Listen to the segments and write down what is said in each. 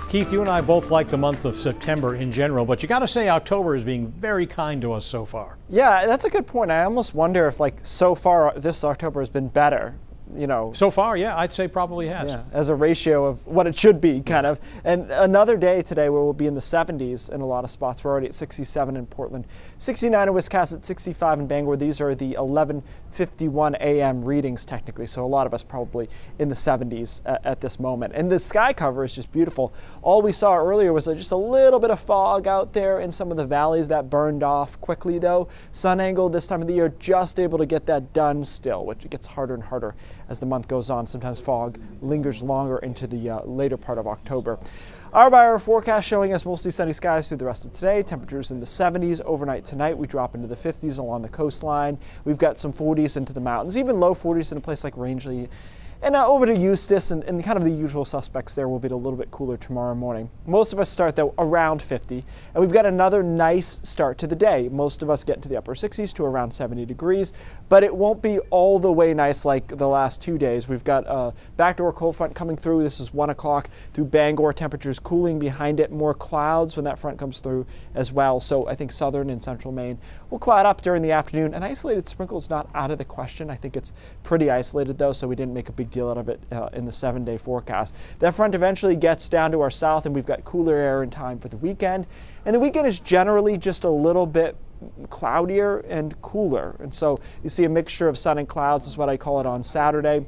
Keith, you and I both like the month of September in general, but you got to say October is being very kind to us so far. Yeah, that's a good point. I almost wonder if, so far this October has been better. So far, yeah, I'd say probably has. Yeah, as a ratio of what it should be, kind of. And another day today where we'll be in the 70s in a lot of spots. We're already at 67 in Portland, 69 in Wisconsin, 65 in Bangor. These are the 11:51 a.m. readings technically, so a lot of us probably in the 70s at this moment. And the sky cover is just beautiful. All we saw earlier was just a little bit of fog out there in some of the valleys that burned off quickly, though. Sun angle this time of the year, just able to get that done still, which gets harder and harder as the month goes on. Sometimes fog lingers longer into the later part of October. Hour by hour forecast showing us mostly sunny skies through the rest of today. Temperatures in the 70s. Overnight tonight we drop into the 50s along the coastline. We've got some 40s into the mountains, even low 40s in a place like Rangeley. And over to Eustis and kind of the usual suspects there. Will be a little bit cooler tomorrow morning. Most of us start, though, around 50. And we've got another nice start to the day. Most of us get into the upper 60s to around 70 degrees. But it won't be all the way nice like the last 2 days. We've got a backdoor cold front coming through. This is 1 o'clock through Bangor. Temperatures cooling behind it. More clouds when that front comes through as well. So I think southern and central Maine will cloud up during the afternoon. An isolated sprinkle is not out of the question. I think it's pretty isolated, though, so we didn't make a big deal out of it in the 7-day forecast. That front eventually gets down to our south, and we've got cooler air in time for the weekend. And the weekend is generally just a little bit cloudier and cooler. And so you see a mixture of sun and clouds is what I call it on Saturday.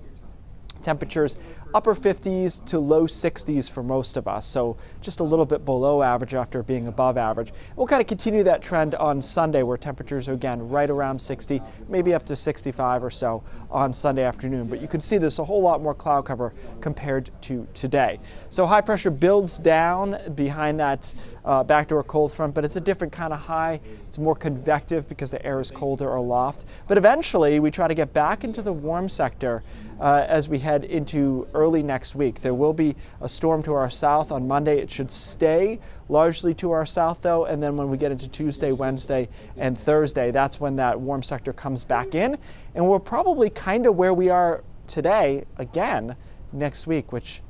Temperatures upper 50s to low 60s for most of us, so just a little bit below average after being above average. We'll kind of continue that trend on Sunday where temperatures are again right around 60, maybe up to 65 or so on Sunday afternoon. But you can see there's a whole lot more cloud cover compared to today. So high pressure builds down behind that backdoor cold front, but it's a different kind of high. It's more convective because the air is colder aloft. But eventually we try to get back into the warm sector as we head into early next week. There will be a storm to our south on Monday. It should stay largely to our south, though, and then when we get into Tuesday, Wednesday, and Thursday, that's when that warm sector comes back in, and we're probably kind of where we are today again next week, which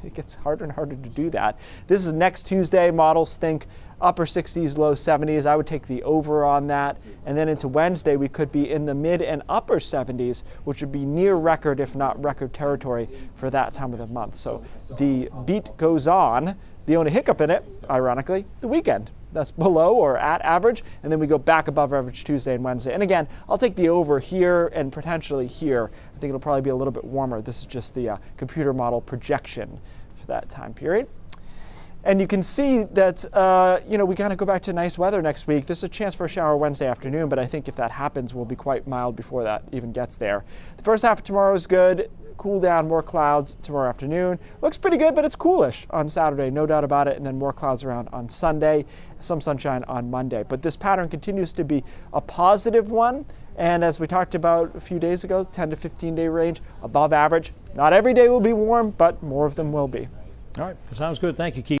it gets harder and harder to do that. This is next Tuesday. Models think upper 60s, low 70s. I would take the over on that. And then into Wednesday, we could be in the mid and upper 70s, which would be near record, if not record territory for that time of the month. So the beat goes on. The only hiccup in it, ironically, the weekend. That's below or at average, and then we go back above average Tuesday and Wednesday. And again, I'll take the over here and potentially here. I think it'll probably be a little bit warmer. This is just the computer model projection for that time period. And you can see that, we kind of go back to nice weather next week. There's a chance for a shower Wednesday afternoon, but I think if that happens, we'll be quite mild before that even gets there. The first half of tomorrow is good. Cool down, more clouds tomorrow afternoon. Looks pretty good, but it's coolish on Saturday, no doubt about it. And then more clouds around on Sunday, some sunshine on Monday. But this pattern continues to be a positive one. And as we talked about a few days ago, 10 to 15 day range, above average. Not every day will be warm, but more of them will be. All right, that sounds good. Thank you, Keith.